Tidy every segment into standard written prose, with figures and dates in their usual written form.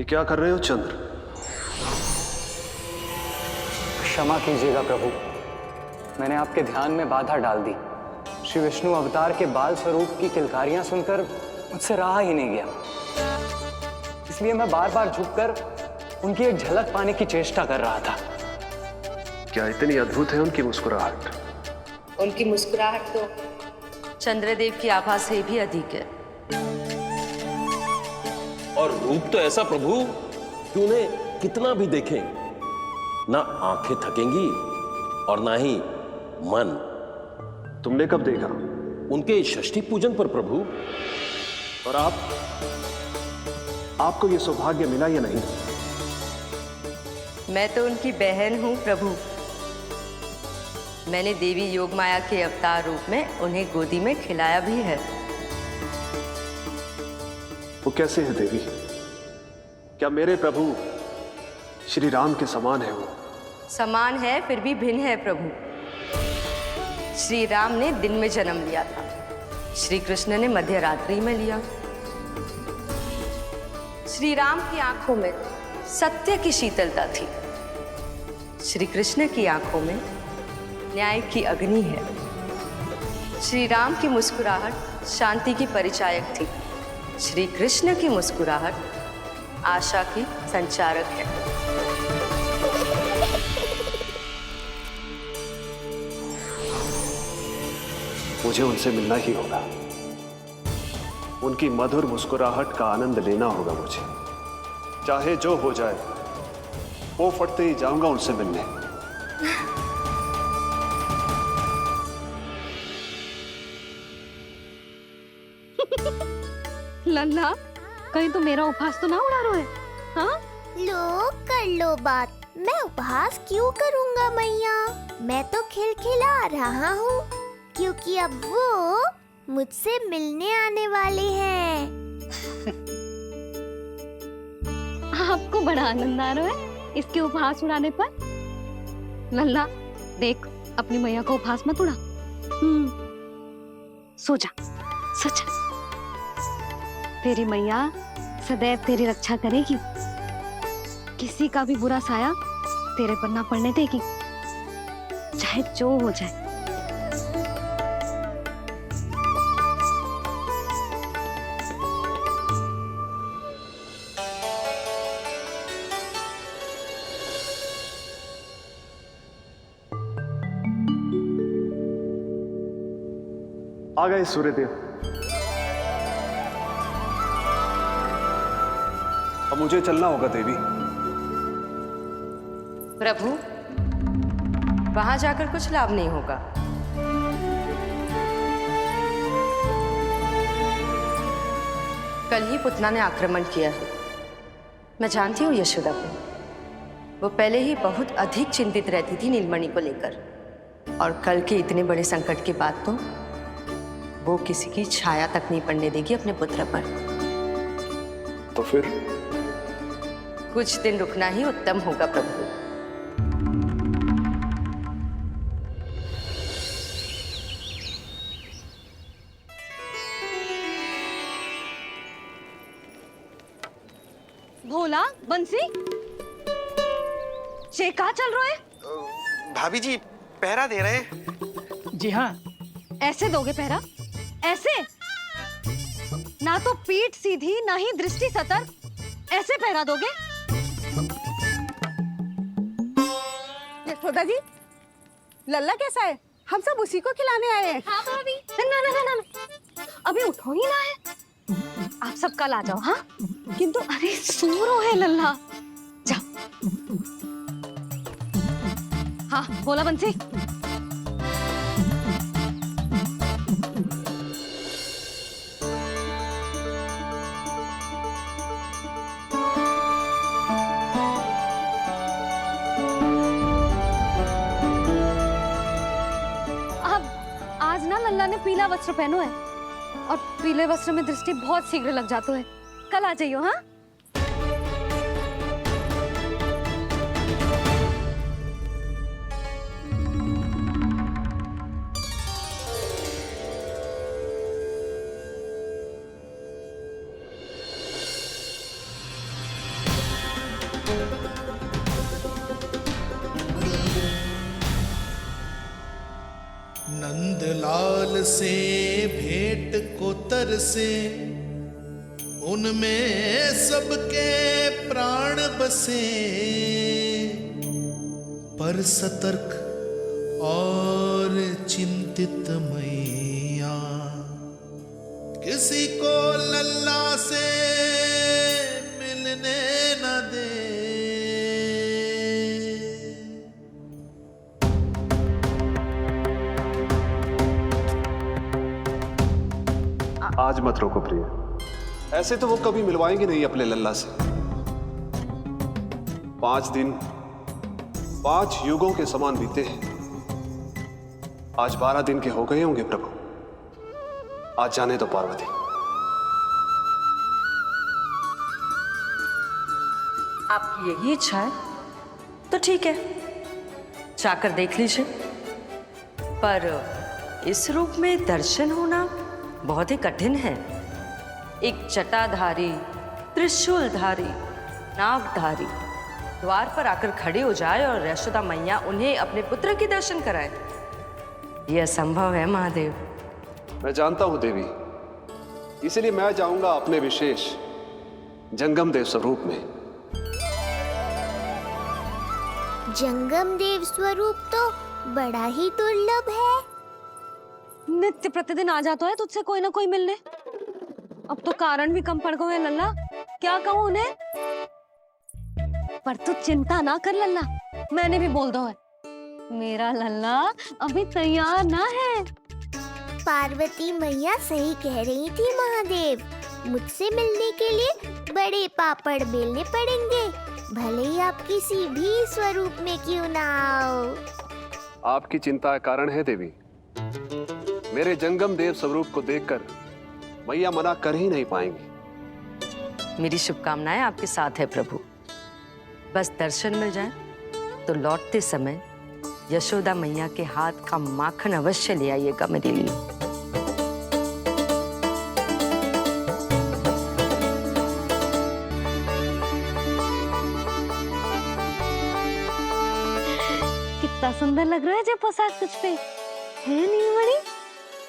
क्या कर रहे हो चंद्र? क्षमा कीजिएगा प्रभु, मैंने आपके ध्यान में बाधा डाल दी। श्री विष्णु अवतार के बाल स्वरूप की किलकारियां सुनकर मुझसे रहा ही नहीं गया, इसलिए मैं बार बार झुककर उनकी एक झलक पाने की चेष्टा कर रहा था। क्या इतनी अद्भुत है उनकी मुस्कुराहट? उनकी मुस्कुराहट तो चंद्रदेव की आभा से भी अधिक है। और रूप तो ऐसा प्रभु कि उन्हें कितना भी देखें ना आंखें थकेंगी और ना ही मन। तुमने कब देखा? उनके षष्ठी पूजन पर प्रभु। और आपको यह सौभाग्य मिला या नहीं? मैं तो उनकी बहन हूं प्रभु। मैंने देवी योगमाया के अवतार रूप में उन्हें गोदी में खिलाया भी है। वो कैसे है देवी? क्या मेरे प्रभु श्री राम के समान है वो? समान है फिर भी भिन्न है प्रभु। श्री राम ने दिन में जन्म लिया था, श्री कृष्ण ने मध्य रात्रि में लिया। श्री राम की आंखों में सत्य की शीतलता थी, श्री कृष्ण की आंखों में न्याय की अग्नि है। श्री राम की मुस्कुराहट शांति की परिचायक थी, श्री कृष्ण की मुस्कुराहट आशा की संचारक है। मुझे उनसे मिलना ही होगा, उनकी मधुर मुस्कुराहट का आनंद लेना होगा मुझे। चाहे जो हो जाए, वो फटते ही जाऊंगा उनसे मिलने। लल्ला, कहीं तो मेरा उपहास तो ना उड़ा रहे है? हाँ? लो कर लो बात, मैं उपहास क्यों करूँगा मैया? मैं तो खिलखिला रहा हूँ क्योंकि अब वो मुझसे मिलने आने वाले हैं। आपको बड़ा आनंद आ रहा है इसके उपहास उड़ाने पर? लल्ला देख, अपनी मैया का उपहास मत उड़ा। सो जा, सो जा। तेरी मैया सदैव तेरी रक्षा करेगी, किसी का भी बुरा साया तेरे पर ना पड़ने देगी, चाहे जो हो जाए। आ गए सूर्यदेव। अब मुझे चलना होगा देवी। प्रभु, वहां जाकर कुछ लाभ नहीं होगा। कल ही पुतना ने आक्रमण किया है। मैं जानती हूँ यशोदा को, वो पहले ही बहुत अधिक चिंतित रहती थी नीलमणि को लेकर, और कल के इतने बड़े संकट के बाद तो वो किसी की छाया तक नहीं पड़ने देगी अपने पुत्र पर। तो फिर कुछ दिन रुकना ही उत्तम होगा प्रभु। भोला, बंसी, ये क्या चल रहा है? भाभी जी पहरा दे रहे हैं। जी हाँ। ऐसे दोगे पहरा? ऐसे? ना तो पीठ सीधी ना ही दृष्टि सतर्क, ऐसे पहरा दोगे? यशोदा जी, लल्ला कैसा है? हम सब उसी को खिलाने आए हैं। हाँ भाभी। ना ना ना ना, अभी उठो ही ना है। आप सब कल आ जाओ। हाँ किंतु अरे सो रो है लल्ला, जाओ। हाँ बोला बंसी। आज ना लल्ला ने पीला वस्त्र पहनो है, और पीले वस्त्र में दृष्टि बहुत शीघ्र लग जातो है। कल आ जाइयो। हाँ से, उनमें सबके प्राण बसे, पर सतर्क और चिंतित मैया किसी को लल्ला से मिलने न दे। आज मत रोको प्रिय, ऐसे तो वो कभी मिलवाएंगे नहीं अपने लल्ला से। 5 दिन 5 युगों के समान बीते हैं, आज 12 दिन के हो गए होंगे प्रभु। आज जाने दो पार्वती। आपकी यही इच्छा है तो ठीक है, जाकर देख लीजिए, पर इस रूप में दर्शन होना बहुत ही कठिन है। एक जटाधारी, त्रिशूलधारी, नागधारी द्वार पर आकर खड़े हो जाए और यशोदा मैया उन्हें अपने पुत्र के दर्शन कराए, यह असंभव है महादेव। मैं जानता हूं देवी, इसलिए मैं जाऊंगा अपने विशेष जंगम देव स्वरूप में। जंगम देव स्वरूप तो बड़ा ही दुर्लभ है। नित्य प्रतिदिन आ जाता है तुझसे कोई ना कोई मिलने। अब तो कारण भी कम पड़ गए लल्ला, क्या कहूँ उन्हें। पर तू चिंता ना कर लल्ला, मैंने भी बोल दो है, मेरा लल्ला अभी तैयार ना है। पार्वती मैया सही कह रही थी महादेव, मुझसे मिलने के लिए बड़े पापड़ बेलने पड़ेंगे, भले ही आप किसी भी स्वरूप में क्यों ना आओ। आपकी चिंता का कारण है देवी, मेरे जंगम देव स्वरूप को देखकर मैया मना कर ही नहीं पाएंगी। मेरी शुभकामनाएं आपके साथ है प्रभु, बस दर्शन मिल जाए तो लौटते समय यशोदा मैया के हाथ का माखन अवश्य ले आइएगा मेरे लिए। कितना सुंदर लग रहा है जब पोशाक तुझ पे है, नहीं बड़ी?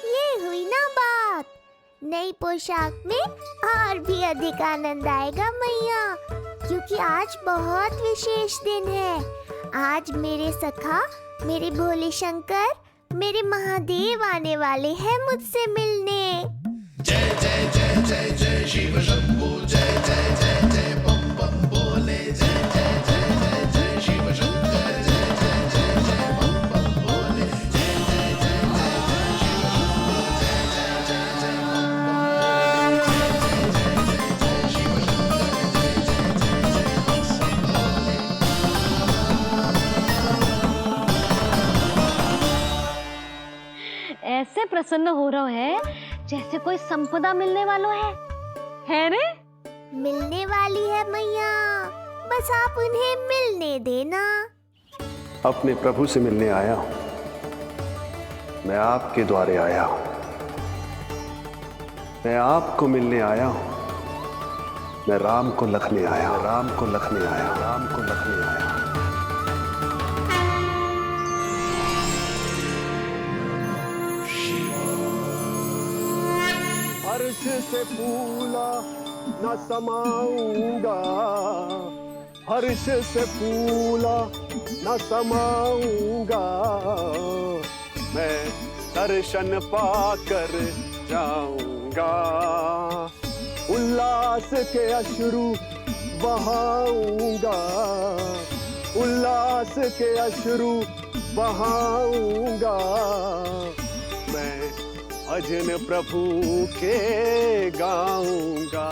ये हुई ना बात, नई पोशाक में और भी अधिक आनंद आएगा मैया, क्योंकि आज बहुत विशेष दिन है। आज मेरे सखा, मेरे भोले शंकर, मेरे महादेव आने वाले हैं मुझसे मिलने। जय जय जय जय जय शिव शंभू, जय जय जय जय बम बम बोले, जय जय जय जय जय शिव शंकर, जय जय जय जय बम बम बोले, जय जय जय जय जय शिव शंभू, जय जय जय जय बम बम बोले, जय जय जय जय शिव शंकर, जय जय जय जय। ऐसे प्रसन्न हो रहा है जैसे कोई संपदा मिलने वाला है रे? मिलने वाली है मैया, बस आप उन्हें मिलने देना। अपने प्रभु से मिलने आया हूं, मैं आपके द्वारे आया हूं, मैं आपको मिलने आया हूं, मैं राम को लखने आया हूं, राम को लखने आया हूं, राम को लखने आया हूं। हर्ष से फूला न समाऊंगा, हर्ष से फूला न समाऊंगा, मैं दर्शन पाकर जाऊंगा, उल्लास के अश्रु बहाऊंगा, उल्लास के अश्रु बहाऊंगा, मैं भजन प्रभु के गाऊंगा,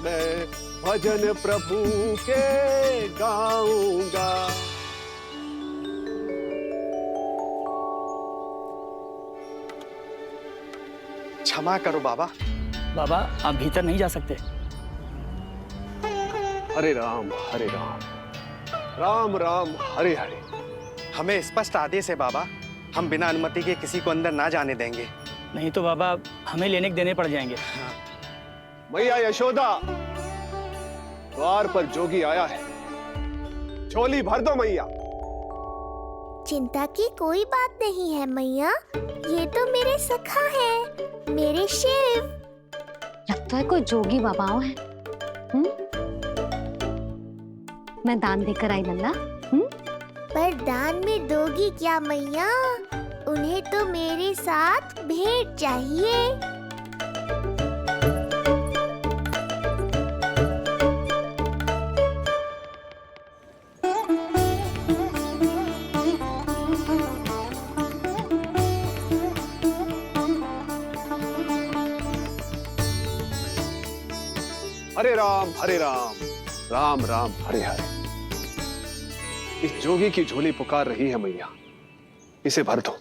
मैं भजन प्रभु के गाऊंगा। क्षमा करो बाबा। बाबा आप भीतर नहीं जा सकते। हरे राम हरे राम, राम राम हरे हरे। हमें स्पष्ट आदेश है बाबा, हम बिना अनुमति के किसी को अंदर ना जाने देंगे। नहीं तो बाबा हमें लेने के देने पड़ जाएंगे। मैया यशोदा, द्वार पर जोगी आया है, झोली भर दो मैया। चिंता की कोई बात नहीं है मैया, ये तो मेरे सखा है, मेरे शिव। लगता है कोई जोगी बाबाओं है। मैं दान देकर आई लल्ला। पर दान में दोगी क्या मैया? उन्हें तो मेरे साथ भेंट चाहिए। हरे राम राम राम हरे हरे। इस जोगी की झोली पुकार रही है मैया, इसे भर दो।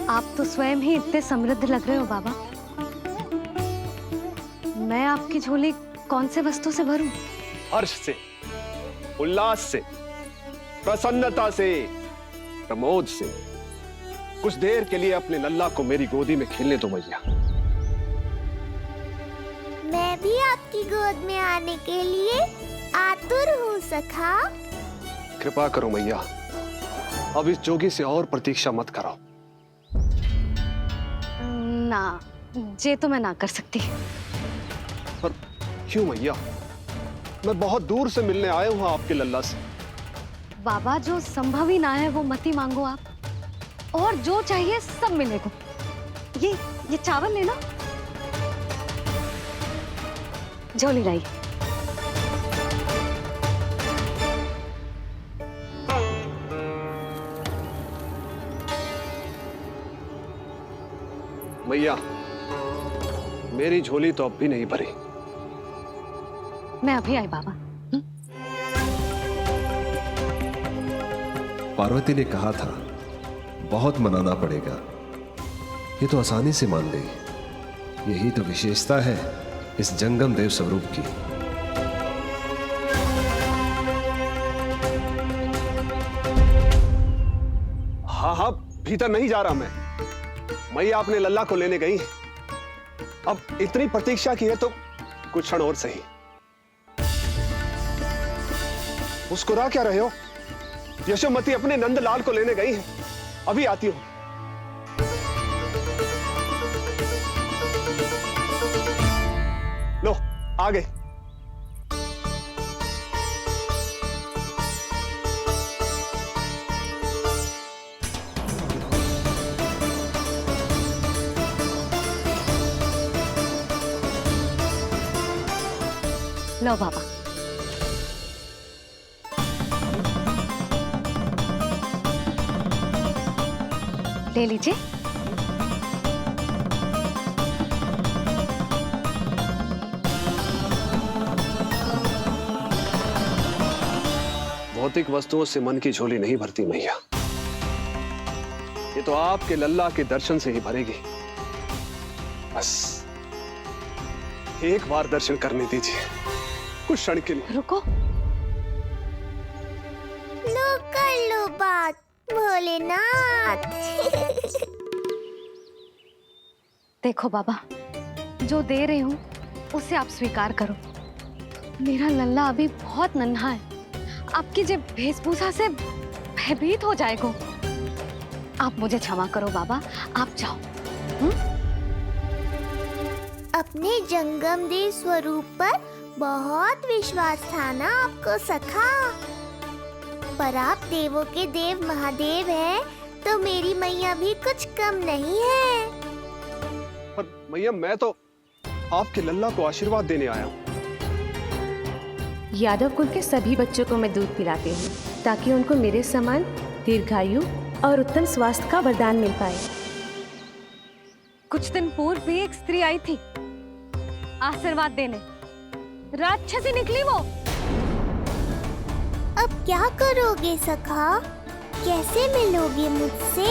आप तो स्वयं ही इतने समृद्ध लग रहे हो बाबा। मैं आपकी झोली कौन से वस्तु से भरूं? हर्ष से, उल्लास से, प्रसन्नता से, प्रमोद से। कुछ देर के लिए अपने लल्ला को मेरी गोदी में खेलने दो मैया। मैं भी आपकी गोद में आने के लिए आतुर हूँ सखा। कृपा करो मैया, अब इस जोगी से और प्रतीक्षा मत कराओ। ना, ये तो मैं ना कर सकती। पर क्यों मैया? मैं बहुत दूर से मिलने आया हूँ आपके लल्ला से। बाबा, जो संभव ही ना है वो मत ही मांगो आप, और जो चाहिए सब मिलेगा। ये चावल लेना, झोली लाई। मैया, मेरी झोली तो अब भी नहीं भरी। मैं अभी आई बाबा। पार्वती ने कहा था बहुत मनाना पड़ेगा, ये तो आसानी से मान गई। यही तो विशेषता है इस जंगम देव स्वरूप की। हाँ, भीतर नहीं जा रहा मैं। मैया अपने लल्ला को लेने गई है। अब इतनी प्रतीक्षा की है तो कुछ क्षण और सही। मुस्कुरा क्या रहे हो? यशोमती अपने नंदलाल को लेने गई है, अभी आती हूं। लो, आ गए। लो बाबा। ले लीजिए। भौतिक वस्तुओं से मन की झोली नहीं भरती मैया, ये तो आपके लल्ला के दर्शन से ही भरेगी। बस एक बार दर्शन करने दीजिए, कुछ क्षण के लिए। रुको। लो कर लो बात भोलेनाथ। देखो बाबा, जो दे रही हूं उसे आप स्वीकार करो। मेरा लल्ला अभी बहुत नन्हा है, आपकी जो वेशभूषा से भयभीत हो जाएगा। आप मुझे क्षमा करो बाबा, आप जाओ। अपने जंगम देव स्वरूप पर बहुत विश्वास था ना आपको सखा। पर आप देवों के देव महादेव हैं, तो मेरी मैया भी कुछ कम नहीं है। पर मैया, मैं तो आपके लल्ला को आशीर्वाद देने आया हूँ। यादव कुल के सभी बच्चों को मैं दूध पिलाती हूँ, ताकि उनको मेरे समान दीर्घायु और उत्तम स्वास्थ्य का वरदान मिल पाए। कुछ दिन पूर्व भी एक स्त्री आई थी आशीर्वाद देने, राक्षसी निकली वो। अब क्या करोगे सखा? कैसे मिलोगे मुझसे?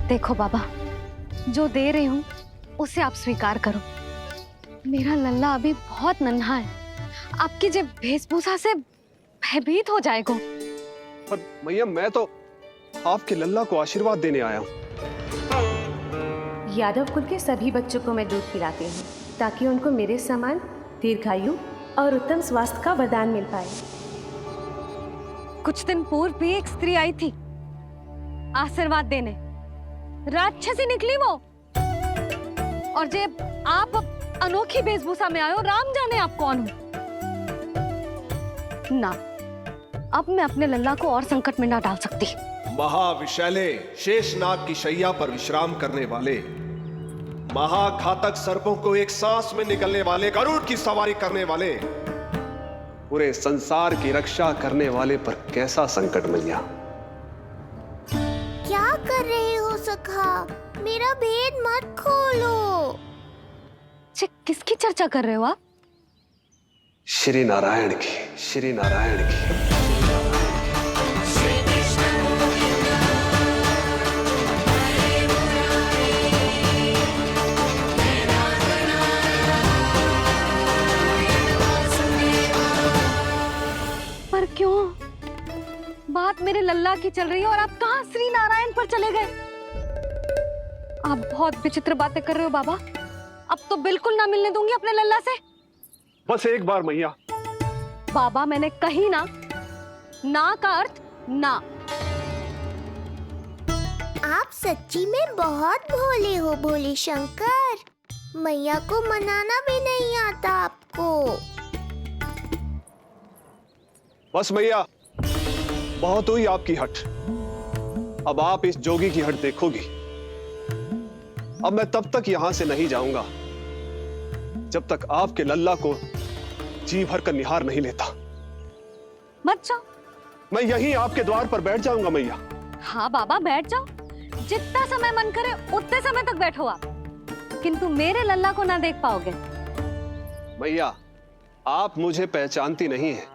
देखो बाबा, जो दे रही हूँ उसे आप स्वीकार करो। मेरा लल्ला अभी बहुत नन्हा है, आपकी जो वेशभूषा से भयभीत हो जाएगा। पर मैया, मैं तो आपके लल्ला को आशीर्वाद देने आया हूँ। यादव कुल के सभी बच्चों को मैं दूध पिलाती हूँ, ताकि उनको मेरे समान दीर्घायु और उत्तम स्वास्थ्य का वरदान मिल पाए। कुछ दिन पूर्व भी एक स्त्री आई थी आशीर्वाद देने, राक्षसी निकली वो। और जब आप अनोखी वेशभूषा में आए हो, राम जाने आप कौन हो। ना, अब मैं अपने लल्ला को और संकट में ना डाल सकती। महाविशैले शेषनाग की शैया पर विश्राम करने वाले, महाघातक सर्पों को एक सांस में निकलने वाले, गरुड़ की सवारी करने वाले, पूरे संसार की रक्षा करने वाले पर कैसा संकट मैया। क्या कर रहे हो सखा? मेरा भेद मत खोलो। किसकी चर्चा कर रहे हो आप? श्री नारायण की, श्री नारायण की। पर क्यों? बात मेरे लल्ला की चल रही है और आप कहाँ श्री नारायण पर चले गए? आप बहुत विचित्र बातें कर रहे हो बाबा। अब तो बिल्कुल ना मिलने दूंगी अपने लल्ला से। बस एक बार मैया। बाबा मैंने कही ना, ना का अर्थ ना। आप सच्ची में बहुत भोले हो भोले शंकर। मैया को मनाना भी नहीं आता आपको। बस मैया, बहुत हुई आपकी हट। अब आप इस जोगी की हट देखोगी। अब मैं तब तक यहां से नहीं जाऊंगा जब तक आपके लल्ला को जी भर कर निहार नहीं लेता। मत जाओ। मैं यहीं आपके द्वार पर बैठ जाऊंगा मैया। हाँ बाबा बैठ जाओ, जितना समय मन करे उतने समय तक बैठो आप, किंतु मेरे लल्ला को ना देख पाओगे। मैया, आप मुझे पहचानती नहीं है।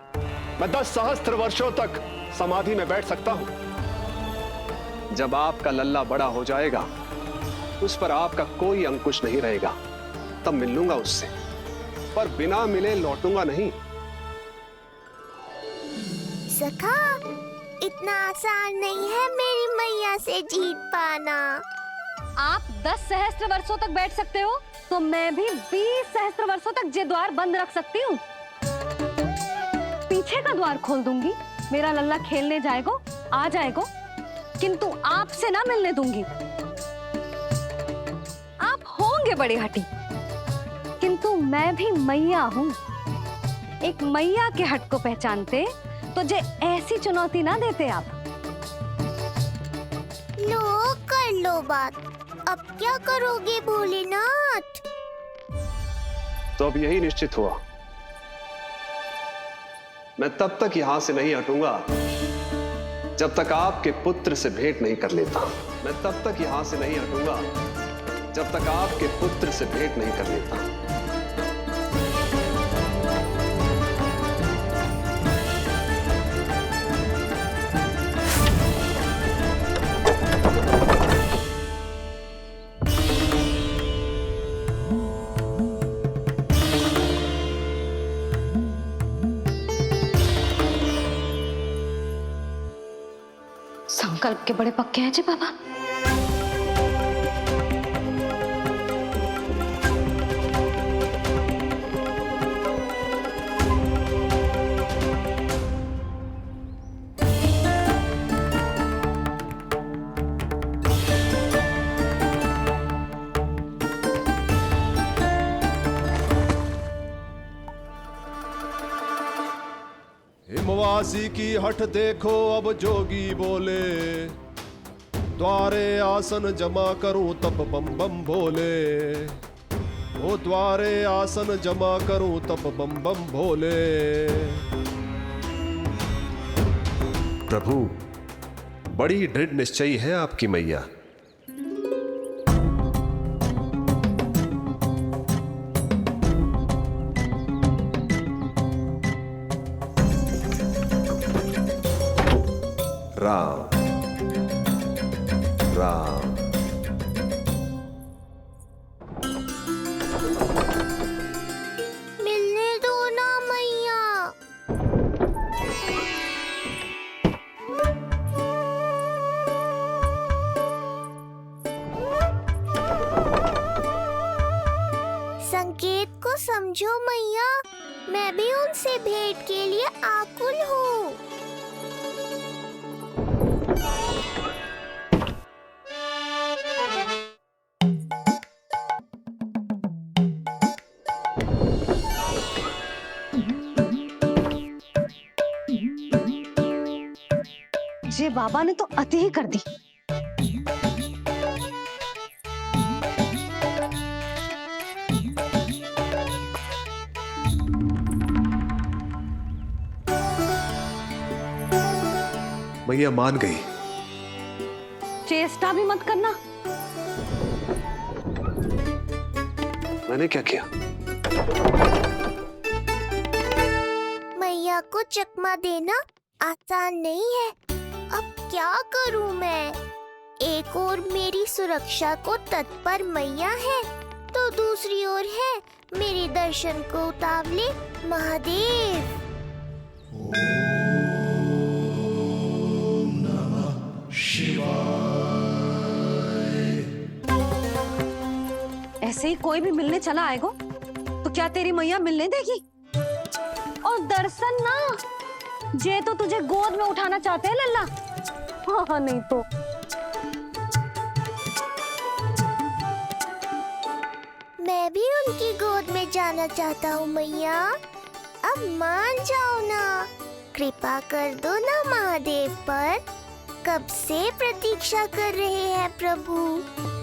मैं 10 सहस्त्र वर्षों तक समाधि में बैठ सकता हूं। जब आपका लल्ला बड़ा हो जाएगा, उस पर आपका कोई अंकुश नहीं रहेगा, तब मिल लूंगा उससे, पर बिना मिले लौटूंगा नहीं। सखा, इतना आसान नहीं है मेरी मैया से जीत पाना। आप 10 सहस्त्र वर्षों तक बैठ सकते हो, तो मैं भी 20 सहस्त्र वर्षों तक ये द्वार बंद रख सकती हूँ। पीछे का द्वार खोल दूंगी, मेरा लल्ला खेलने जाएगा, आ जाएगा, किंतु आपसे ना मिलने दूंगी। आप होंगे बड़ी हठी, किंतु मैं भी मैया हूँ। एक मैया के हट को पहचानते तो जे ऐसी चुनौती ना देते आप। लो कर लो बात। अब क्या करोगे भोलेनाथ? तो अब यही निश्चित हुआ, मैं तब तक यहां से नहीं हटूंगा जब तक आपके पुत्र से भेंट नहीं कर लेता। मैं तब तक यहां से नहीं हटूंगा जब तक आपके पुत्र से भेंट नहीं कर लेता। संकल्प के बड़े पक्के हैं जी बाबा। हिमवासी की हठ देखो अब जोगी बोले, द्वारे आसन जमा करूं तब बम बम भोले। ओ द्वारे आसन जमा करूं तब बम बम भोले। प्रभु, बड़ी दृढ़ निश्चयी है आपकी मैया। राम राम। मिलने दो ना मैया। संकेत को समझो मैया। मैं भी उनसे भेंट के लिए आकुल हूँ। ये बाबा ने तो अति ही कर दी। मैया मान गई। चेष्टा भी मत करना। मैंने क्या किया? मैया को चकमा देना आसान नहीं है। अब क्या करूं मैं? एक ओर मेरी सुरक्षा को तत्पर मैया है, तो दूसरी ओर है मेरे दर्शन को उतावले महादेव। ऐसे ही कोई भी मिलने चला आएगा तो क्या तेरी मैया मिलने देगी? और दर्शन ना, जे तो तुझे गोद में उठाना चाहते हैं लल्ला। हाँ नहीं तो मैं भी उनकी गोद में जाना चाहता हूँ मैया। अब मान जाओ ना, कृपा कर दो ना महादेव पर। कब से प्रतीक्षा कर रहे हैं प्रभु।